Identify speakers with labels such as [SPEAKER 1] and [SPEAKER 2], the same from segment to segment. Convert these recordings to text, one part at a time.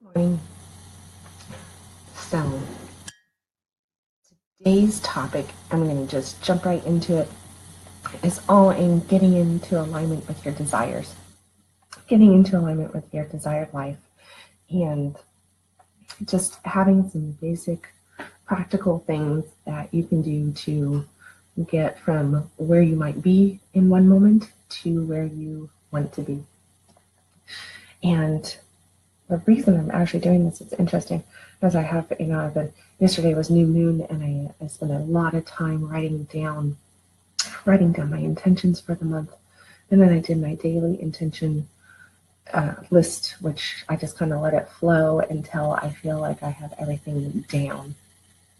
[SPEAKER 1] Morning. So, today's topic, I'm going to just jump right into it, is all in getting into alignment with your desires, getting into alignment with your desired life, and just having some basic practical things that you can do to get from where you might be in one moment to where you want to be. And the reason I'm actually doing this is interesting, as I have, yesterday was new moon, and I spent a lot of time writing down my intentions for the month, and then I did my daily intention list, which I just kind of let it flow until I feel like I have everything down.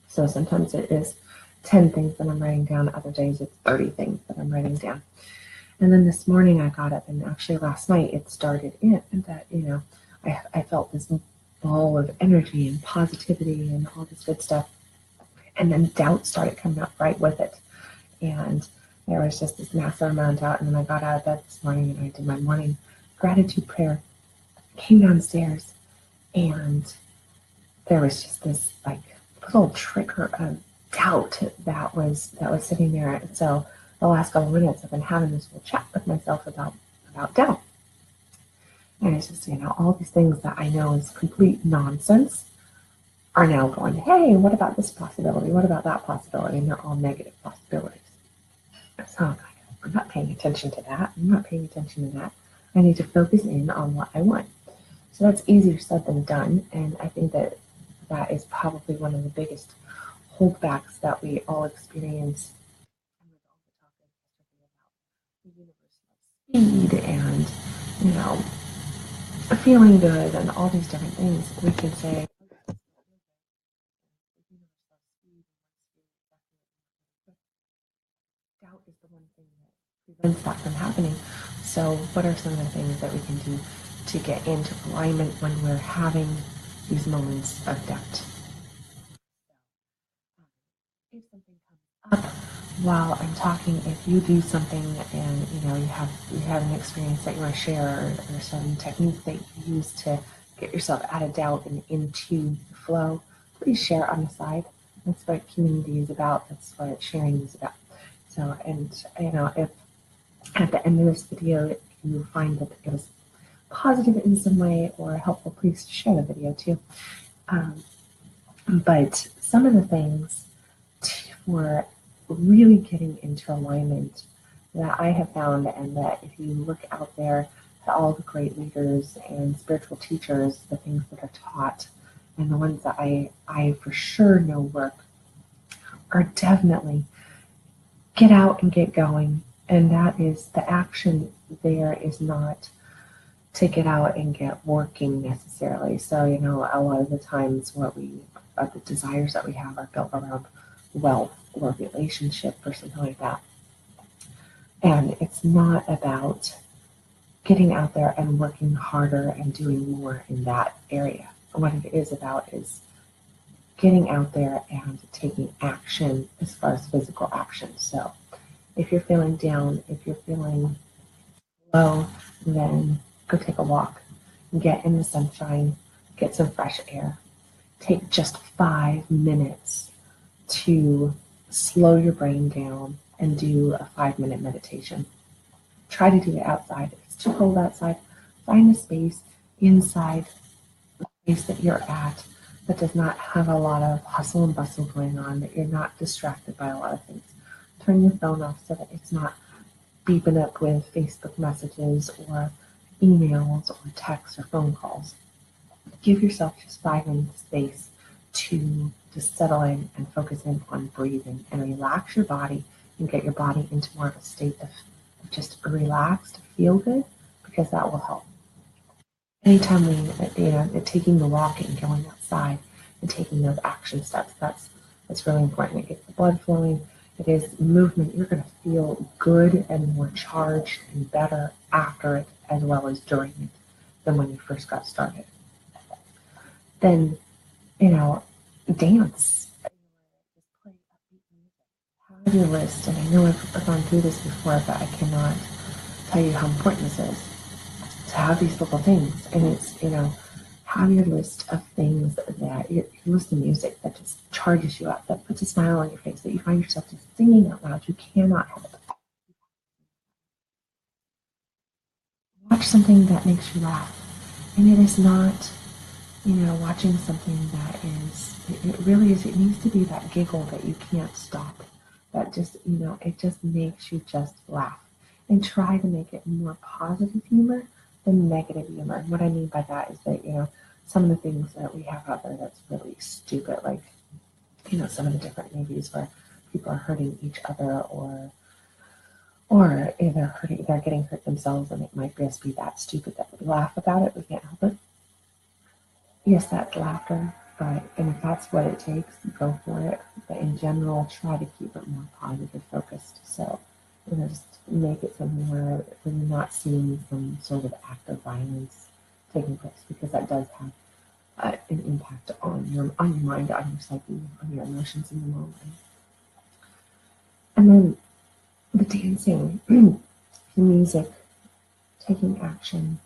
[SPEAKER 1] So sometimes it is 10 things that I'm writing down, other days it's 30 things that I'm writing down. And then this morning I got up, and actually last night it started in that, I felt this ball of energy and positivity and all this good stuff. And then doubt started coming up right with it. And there was just this massive amount of doubt. And then I got out of bed this morning and I did my morning gratitude prayer, came downstairs, and there was just this like little trigger of doubt that was sitting there. And so the last couple of minutes I've been having this whole chat with myself about doubt. And it's just, all these things that I know is complete nonsense are now going, hey, what about this possibility? What about that possibility? And they're all negative possibilities. So I'm not paying attention to that. I'm not paying attention to that. I need to focus in on what I want. So that's easier said than done. And I think that is probably one of the biggest holdbacks that we all experience. Speed and, feeling good and all these different things. We can say, doubt is the one thing that prevents that from happening. So what are some of the things that we can do to get into alignment when we're having these moments of doubt? If something comes up while I'm talking, if you do something and you have an experience that you want to share, or some technique that you use to get yourself out of doubt and into the flow, please share on the side. That's what community is about. That's what sharing is about. So, and if at the end of this video you find that it was positive in some way or helpful, please share the video too. But some of the things for really getting into alignment that I have found, and that if you look out there at all the great leaders and spiritual teachers, the things that are taught, and the ones that I for sure know work, are definitely get out and get going. And that is, the action there is not to get out and get working necessarily. So, a lot of the times the desires that we have are built around wealth or relationship or something like that. And it's not about getting out there and working harder and doing more in that area. What it is about is getting out there and taking action as far as physical action. So if you're feeling down, if you're feeling low, then go take a walk, get in the sunshine, get some fresh air. Take just 5 minutes to slow your brain down and do a 5-minute meditation. Try to do it outside. If it's too cold outside, find a space inside the place that you're at that does not have a lot of hustle and bustle going on, that you're not distracted by a lot of things. Turn your phone off so that it's not beeping up with Facebook messages or emails or texts or phone calls. Give yourself just 5 minutes space to settle in and focus in on breathing and relax your body and get your body into more of a state of just relaxed, feel good, because that will help. Anytime taking the walk and going outside and taking those action steps, that's really important. It gets the blood flowing. It is movement. You're going to feel good and more charged and better after it as well as during it than when you first got started. Then, dance. Have your list, and I know I've gone through this before, but I cannot tell you how important this is to have these little things. And it's, have your list of things that your list of music that just charges you up, that puts a smile on your face, that you find yourself just singing out loud. You cannot help it. Watch something that makes you laugh. And it is not, watching something that is, it really is, it needs to be that giggle that you can't stop. That just, it just makes you just laugh. And try to make it more positive humor than negative humor. And what I mean by that is that, some of the things that we have out there that's really stupid, like, some of the different movies where people are hurting each other, or they're getting hurt themselves, and it might just be that stupid that we laugh about it. We can't help it. Yes, that's laughter, and if that's what it takes, go for it. But in general, try to keep it more positive focused. So, just make it something where you're not seeing some sort of act of violence taking place, because that does have an impact on your mind, on your psyche, on your emotions in the moment. And then the dancing, the music, taking action.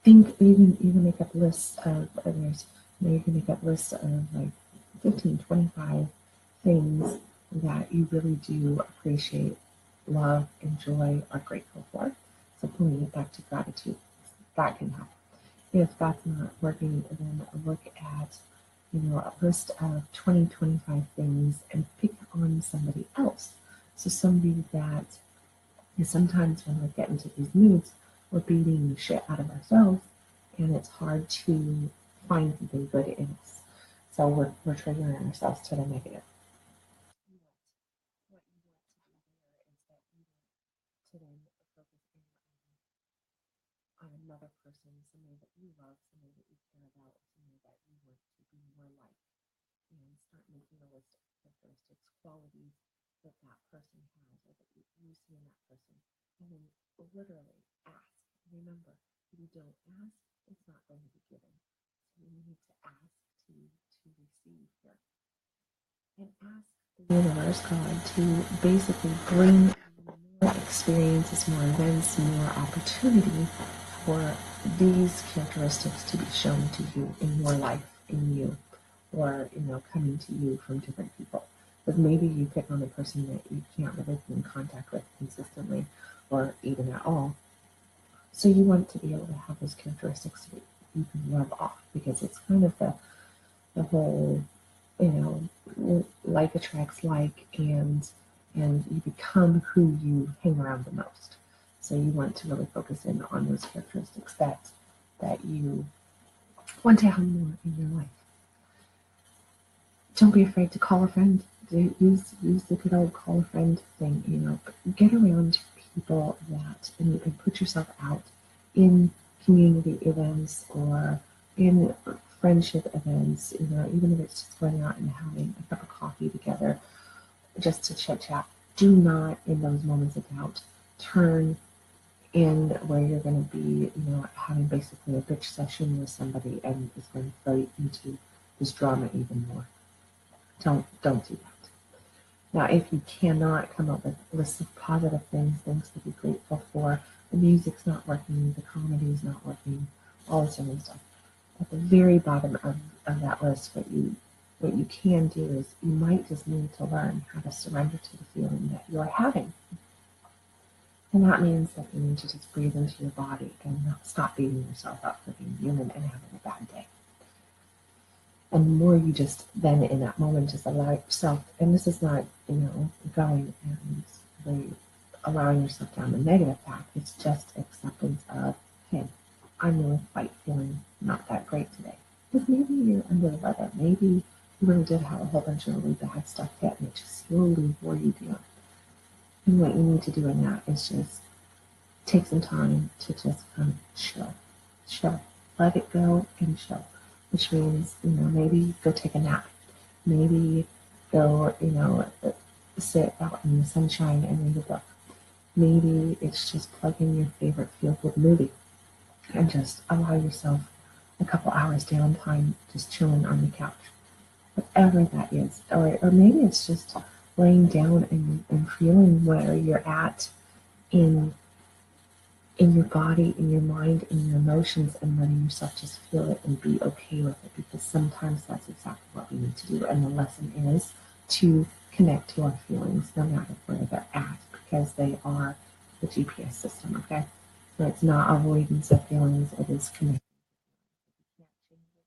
[SPEAKER 1] Think even make up lists of others. You can make up lists of like 15, 25 things that you really do appreciate, love, enjoy, are grateful for. So pulling it back to gratitude, that can help. If that's not working, then look at a list of 20, 25 things and pick on somebody else. So somebody that is, sometimes when we get into these moods, we're beating the shit out of ourselves, and it's hard to find something good in us. So we're triggering ourselves to the negative. What you want to do there is that you want to then focus on another person, somebody that you love, somebody that you care about, somebody that you want to be more like, and start making a list of characteristics, qualities that that person has, or that you see in that person, and then literally ask. Remember, if you don't ask, it's not going to be given. So you need to ask to receive here, and ask the universe, God, to basically bring more experiences, more events, more opportunity for these characteristics to be shown to you in your life, in you, or coming to you from different people. Because maybe you pick on a person that you can't really be in contact with consistently, or even at all. So you want to be able to have those characteristics that you can rub off, because it's kind of the whole, like attracts like, and you become who you hang around the most. So you want to really focus in on those characteristics that you want to have more in your life. Don't be afraid to call a friend. Use the good old call a friend thing. Get around people and put yourself out in community events or in friendship events. Even if it's just going out and having a cup of coffee together, just to chit chat. Do not, in those moments of doubt, turn in where you're going to be, having basically a bitch session with somebody, and it's going to throw you into this drama even more. Don't do that. Now, if you cannot come up with lists of positive things to be grateful for, the music's not working, the comedy's not working, all this other stuff. At the very bottom of that list, what you can do is you might just need to learn how to surrender to the feeling that you're having. And that means that you need to just breathe into your body and not stop beating yourself up for being human and having a bad day. And the more you just then in that moment just allow yourself, and this is not, going and really allowing yourself down the negative path, it's just acceptance of, hey, I'm really quite feeling not that great today. Because maybe you're under the weather, maybe you really did have a whole bunch of really bad stuff hit, and it just slowly wore you down. And what you need to do in that is just take some time to just kind of chill, let it go and chill. Which means, maybe go take a nap. Maybe go, sit out in the sunshine and read a book. Maybe it's just plug in your favorite feel-good movie and just allow yourself a couple hours downtime, just chilling on the couch. Whatever that is. Or maybe it's just laying down and feeling where you're at in in your body, in your mind, in your emotions, and letting yourself just feel it and be okay with it, because sometimes that's exactly what we need to do. And the lesson is to connect to our feelings no matter where they're at, because they are the GPS system, okay? So it's not avoidance of feelings, it is connecting. You can't change it,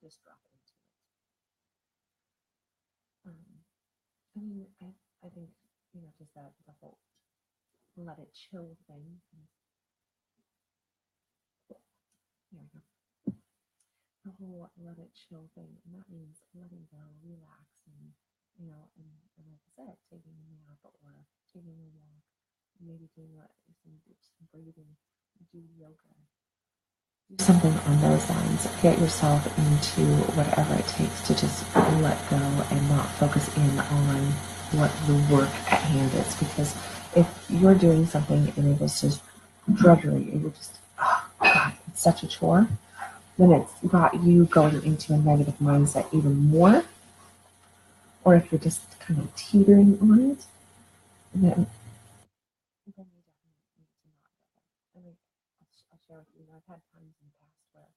[SPEAKER 1] just drop into it. I mean, I think, just that the whole let it chill thing. There we go. The whole let it chill thing, and that means letting go, relaxing, and like I said, taking a nap or taking a walk, maybe doing some breathing, do yoga, do something on those lines. Get yourself into whatever it takes to just let go and not focus in on what the work at hand is. Because if you're doing something and it is just drudgery, and you're just, oh God, it's such a chore, then it's got you going into a negative mindset even more. Or if you're just kind of teetering on it, then you definitely need to not go there. And I'll share with you, I've had times in the past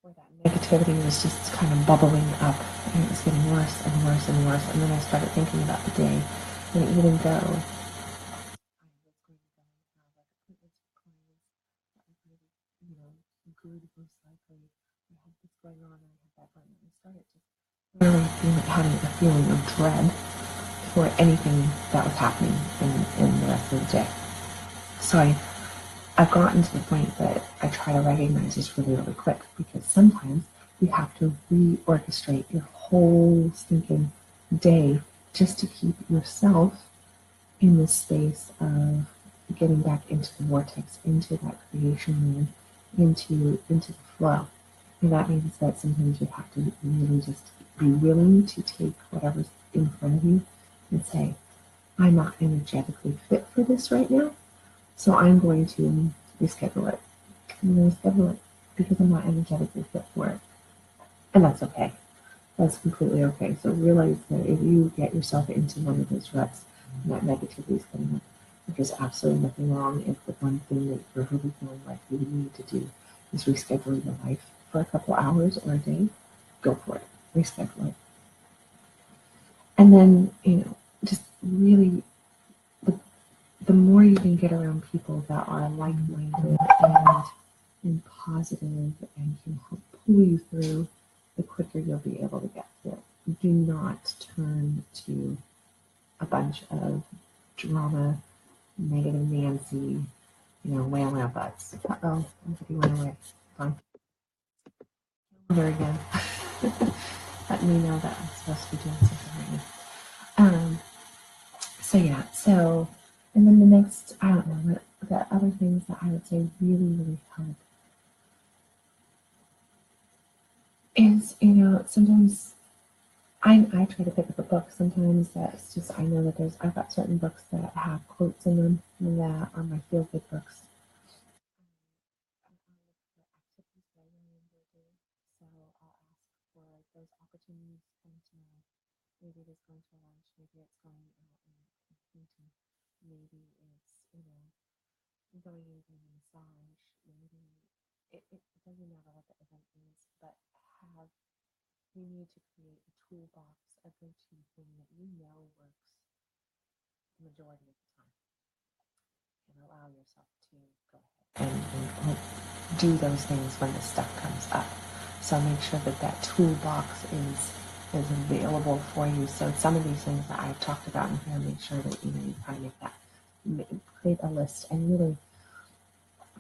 [SPEAKER 1] where that negativity was just kind of bubbling up, and it was getting worse and worse and worse. And then I started thinking about the day, and even though I was going to go and have like appointments with clients that were going to be, good most likely, I had this going on, and I had that going on. I started just really having a feeling of dread for anything that was happening in the rest of the day. So I've gotten to the point that I try to recognize this really, really quick, because sometimes you have to reorchestrate your whole stinking day just to keep yourself in the space of getting back into the vortex, into that creation mode, into the flow. And that means that sometimes you have to really just be willing to take whatever's in front of you and say, I'm not energetically fit for this right now, so I'm going to reschedule it. I'm going to reschedule it because I'm not energetically fit for it. And that's okay. That's completely okay. So realize that if you get yourself into one of those ruts and that negativity is coming up, there's absolutely nothing wrong if the one thing that you're really feeling like you need to do is reschedule your life for a couple hours or a day. Go for it. Reschedule it. And then, just really, the more you can get around people that are like-minded and positive and can help pull you through, the quicker you'll be able to get through it. Do not turn to a bunch of drama, negative Nancy, whale our butts. Uh-oh, somebody went away. Fine. There again. Let me know that I'm supposed to be doing something right now. So yeah, and then the next, I don't know, the other things that I would say really, really help is, sometimes I try to pick up a book. Sometimes that's just, I know that I've got certain books that have quotes in them that are my feel good books. I look for activities that I really enjoy doing. So I'll ask for those opportunities come to mind. Maybe it is going to lunch, maybe it's going out and painting, maybe it's, going in for a massage, maybe it doesn't matter what the event is, but you need to create a toolbox, a go-to thing that you know works the majority of the time, and allow yourself to go ahead and do those things when the stuff comes up. So make sure that that toolbox is available for you. So some of these things that I've talked about in here, make sure that you kind of create a list, and really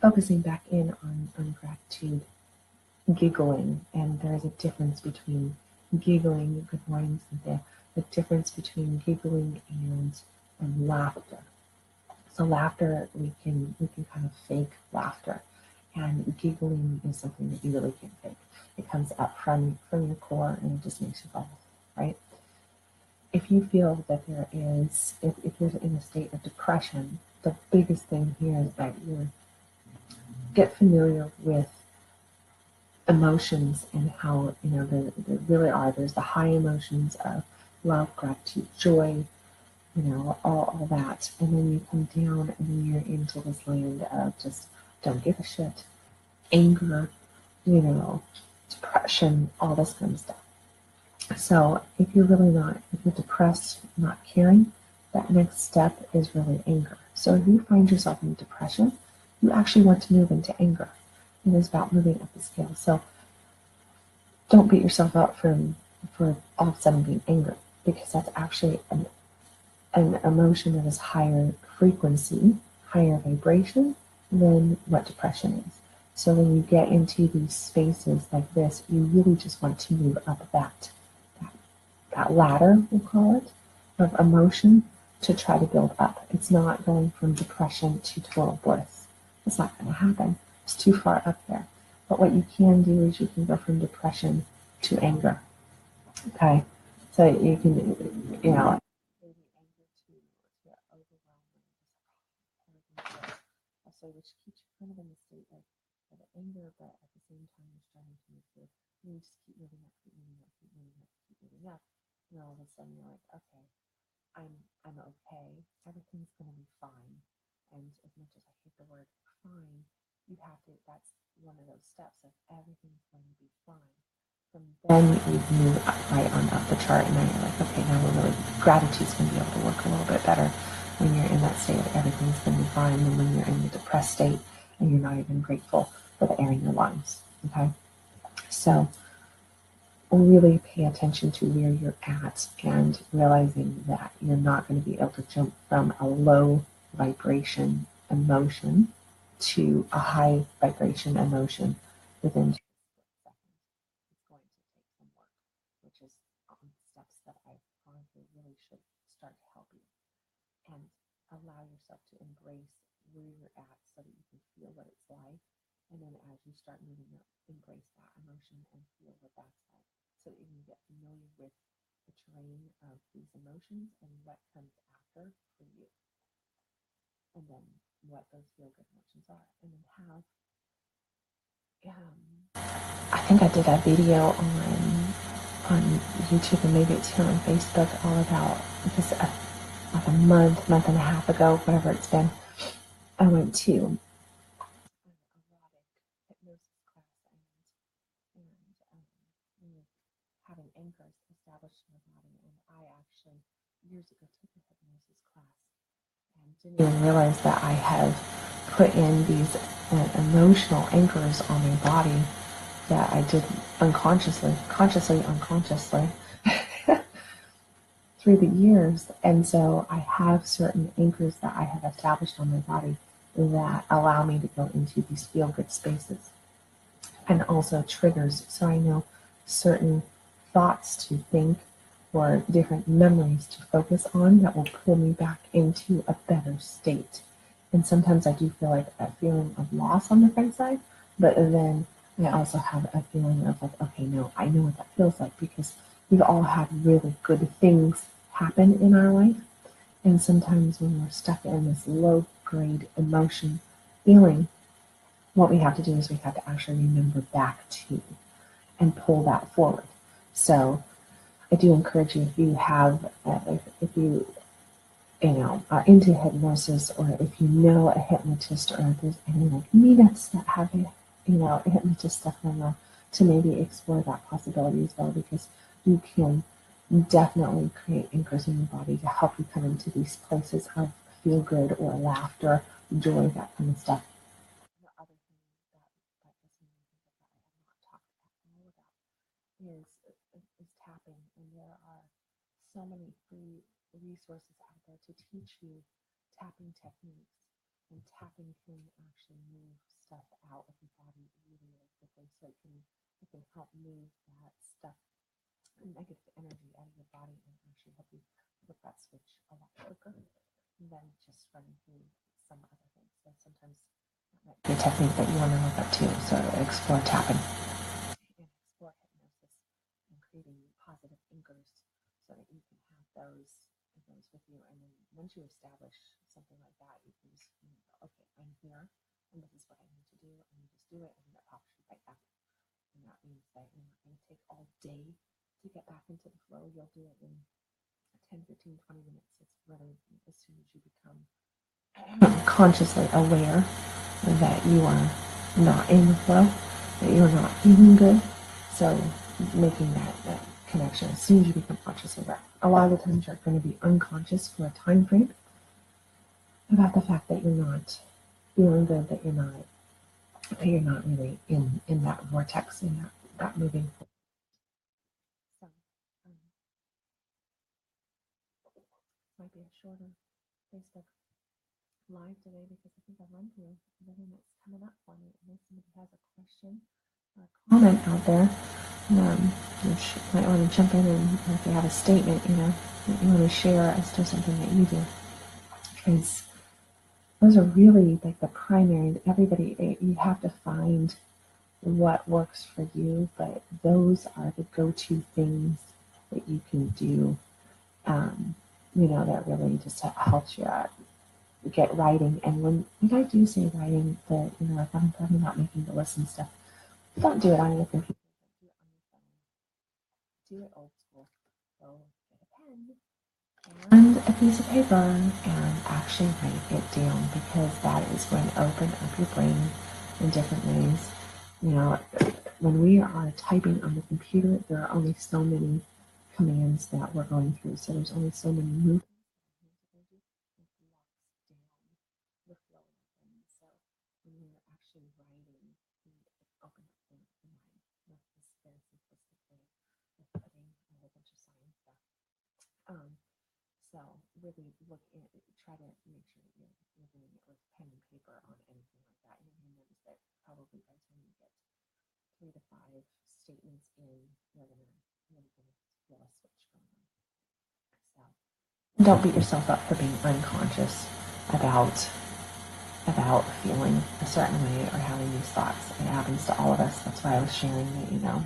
[SPEAKER 1] focusing back in on gratitude, giggling. And there's a difference between giggling, good morning, Cynthia, the difference between giggling and laughter. So laughter, we can kind of fake laughter, and giggling is something that you really can't fake. It comes up from your core, and it just makes you bubble, right? If you feel that if you're in a state of depression, the biggest thing here is that you get familiar with emotions and how, there really are. There's the high emotions of love, gratitude, joy, all that. And then you come down and then you're into this land of just don't give a shit, anger, depression, all this kind of stuff. So if you're depressed, not caring, that next step is really anger. So if you find yourself in depression, you actually want to move into anger. It is about moving up the scale. So don't beat yourself up for all of a sudden being angry, because that's actually an emotion that is higher frequency, higher vibration than what depression is. So when you get into these spaces like this, you really just want to move up that ladder, we'll call it, of emotion to try to build up. It's not going from depression to total bliss. It's not going to happen. It's too far up there. But what you can do is you can go from depression to anger. Okay? So you can, maybe anger to overwhelming, so which keeps you kind of in the state of anger, but at the same time you're starting to move through. You just keep moving up, keep moving up, keep moving up, keep moving up. And all of a sudden you're like, okay, I'm okay. Everything's gonna be fine. And as much as I hate the word fine, you have to. That's one of those steps of everything's going to be fine. From then you move right on up the chart, and then you're like, okay, now we're really gratitude's going to be able to work a little bit better when you're in that state of everything's going to be fine than when you're in the depressed state and you're not even grateful for the air in your lungs. Okay, so really pay attention to where you're at and realizing that you're not going to be able to jump from a low vibration emotion to a high vibration emotion within 2 seconds. It's going to take some work, which is steps that I probably really should start to help you. And allow yourself to embrace where you're at so that you can feel what it's like. And then as you start moving up, embrace that emotion and feel what that's like so that you can get familiar with the terrain of these emotions and what comes after for you. And then what those feel good emotions are. And then have, I think I did a video on YouTube, and maybe it's here on Facebook, all about this like a month and a half ago, whatever it's been. I went to an erotic hypnosis class, and having anchors established in the body. And I actually years ago took a hypnosis class and didn't even realize that I had put in these emotional anchors on my body that I did consciously, unconsciously, through the years. And so I have certain anchors that I have established on my body that allow me to go into these feel good spaces, and also triggers. So I know certain thoughts to think or different memories to focus on that will pull me back into a better state. And sometimes I do feel like a feeling of loss on the front side, but then I also have a feeling of like, okay, no, I know what that feels like, because we've all had really good things happen in our life. And sometimes when we're stuck in this low grade emotion feeling, what we have to do is we have to actually remember back to and pull that forward. So I do encourage you, if you have, if you are into hypnosis, or if you know a hypnotist, or if there's any like meetups that have hypnotist stuff going on, to maybe explore that possibility as well, because you can definitely create anchors in your body to help you come into these places of feel good or laughter, joy, that kind of stuff. The other thing that does make me think of that I have not talked at all about is tapping, and there are so many free resources out there to teach you tapping techniques, and tapping can actually move stuff out of your body really, really quickly, so it can help move that stuff, negative energy, out of your body, and actually help you flip that switch a lot quicker than just running through some other things. So sometimes that might be a technique that you want to look up too. So explore tapping and explore hypnosis and creating positive anchors so that you can have those with you. And then once you establish something like that, you can just go, okay, I'm here, and this is what I need to do, and you just do it, and it pops you right back. And that means that you're not going to take all day to get back into the flow. You'll do it in 10, 15, 20 minutes. It's really as soon as you become consciously aware that you are not in the flow, that you're not feeling good. So making that connection as soon as you become consciously aware. A lot of the times you're going to be unconscious for a time frame about the fact that you're not feeling good, that you're not really in that vortex, in that moving. So might be a shorter Facebook live today because I think I've run through everything that's coming up for me. And if somebody has a question or a comment out there, you might want to jump in, and if you have a statement, that you want to share as to something that you do. Because those are really like the primary, everybody, you have to find what works for you, but those are the go-to things that you can do, that really just helps you get writing. And when I do say writing, like I'm talking about making the list and stuff, don't do it on your computer, do it on your phone. Do it old school. So get a pen and a piece of paper and actually write it down, because that is going to open up your brain in different ways. When we are typing on the computer, there are only so many commands that we're going through. So there's only so many movements. The flow of things. So when you're actually writing, you open up the mind. That's this very simplistic way of putting a whole bunch of science stuff. So really try to make sure that you're doing it with pen and paper on anything like that. You're going to notice that probably by the time you get 3 to 5 statements in, you're going to feel a switch going on. So don't beat yourself up for being unconscious about feeling a certain way or having these thoughts. It happens to all of us. That's why I was sharing that,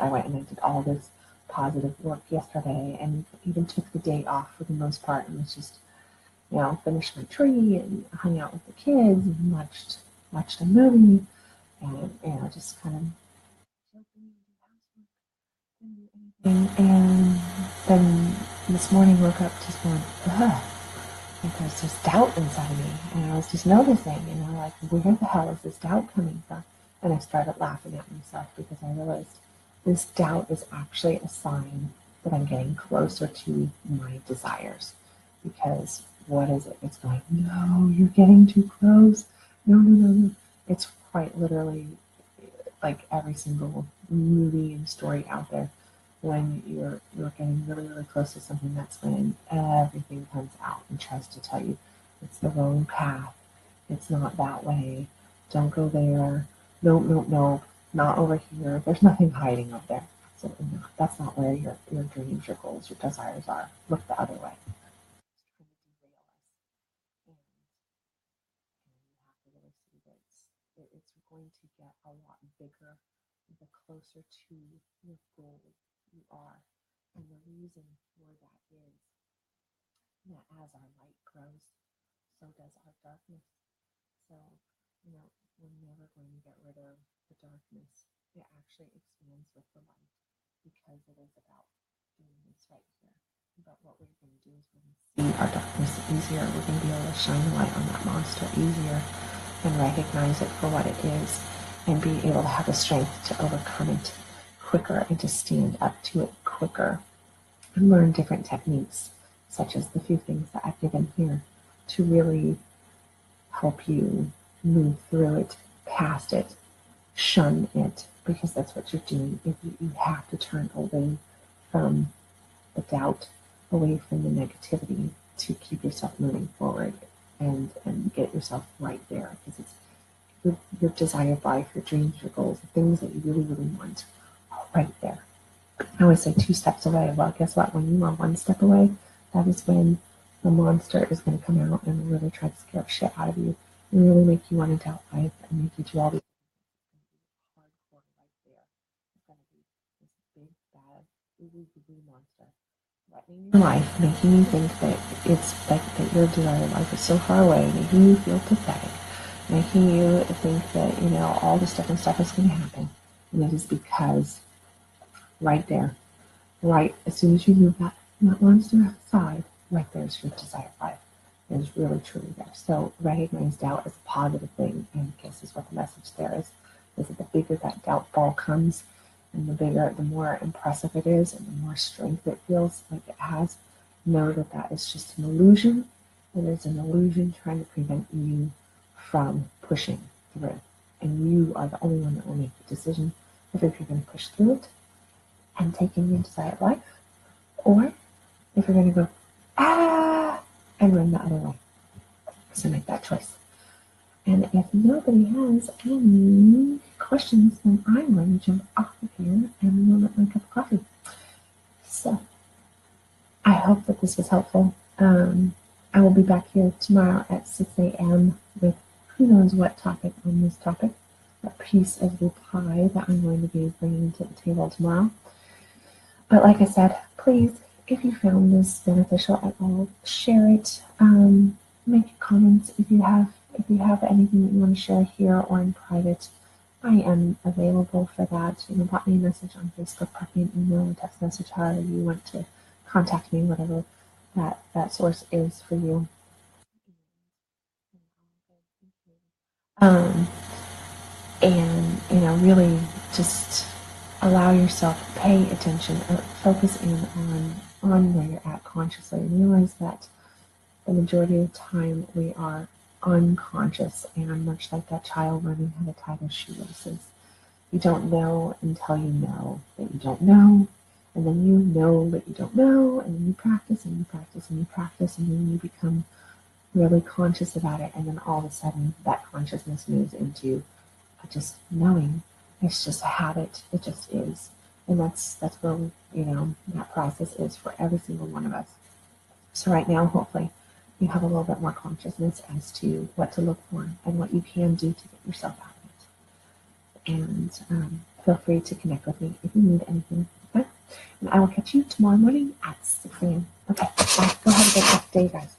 [SPEAKER 1] I went and I did all this positive work yesterday and even took the day off for the most part, and was just, finished my tree and hung out with the kids and watched a movie and, just kind of and then this morning woke up just going, ugh. Like there's this doubt inside of me, and I was just noticing, like, where the hell is this doubt coming from? And I started laughing at myself because I realized this doubt is actually a sign that I'm getting closer to my desires. Because what is it? It's going, no, you're getting too close. No. It's quite literally like every single movie and story out there. When you're getting really, really close to something, that's when everything comes out and tries to tell you it's the wrong path. It's not that way. Don't go there. Nope. Not over here. There's nothing hiding up there. Absolutely not. That's not where your dreams, your goals, your desires are. Look the other way. And you have to really see that it's going to get a lot bigger the closer to your goal you are. And the reason for that is that as our light grows, so does our darkness. So, we're never going to get rid of the darkness. It actually expands with the light, because it is about doing this right here. But what we're going to do is we're going to see our darkness easier. We're going to be able to shine the light on that monster easier and recognize it for what it is, and be able to have the strength to overcome it quicker and to stand up to it quicker, and learn different techniques, such as the few things that I've given here, to really help you move through it, past it, shun it, because that's what you're doing. If you have to turn away from the doubt, away from the negativity, to keep yourself moving forward and get yourself right there, because it's your desired life, your dreams, your goals, the things that you really, really want are right there. I always say 2 steps away. Well, guess what? When you are 1 step away, that is when the monster is going to come out and really try to scare shit out of you and really make you want to doubt life and make you do all these hardcore right there. It's going to be this big, bad, ooey monster threatening your life, making you think that it's like that your desired life is so far away, making you feel pathetic, making you think that, all this different stuff is going to happen. And it is because right there, right as soon as you move what runs through the side, right there's your desired life. It is really truly there. So recognize doubt as a positive thing, and this is what the message there is that the bigger that doubt ball comes, and the more impressive it is, and the more strength it feels like it has, know that that is just an illusion. It is an illusion trying to prevent you from pushing through. And you are the only one that will make the decision of if you're going to push through it and take in your desired life, or if you're going to go, and run the other way. So make that choice. And if nobody has any questions, then I'm going to jump off of here and warm up my cup of coffee. So I hope that this was helpful. I will be back here tomorrow at 6 a.m. with who knows what topic on this topic, a piece of the pie that I'm going to be bringing to the table tomorrow. But like I said, please, if you found this beneficial at all, share it. Make comments if you have anything that you want to share here or in private. I am available for that. You know, pop me a message on Facebook, pop me an email, a text message, however you want to contact me, whatever that source is for you. And you know, really just allow yourself, pay attention, focus in on where you're at consciously, and realize that the majority of the time we are unconscious, and much like that child learning how to tie their shoelaces. You don't know until you know that you don't know, and then you know that you don't know, and then you practice and you practice and you practice, and then you become really conscious about it, and then all of a sudden that consciousness moves into just knowing. It's just a habit. It just is. And that's where, you know, that process is for every single one of us. So right now, hopefully, you have a little bit more consciousness as to what to look for and what you can do to get yourself out of it. And feel free to connect with me if you need anything. Okay? And I will catch you tomorrow morning at 6 a.m. Okay, bye. Go have a good day, guys.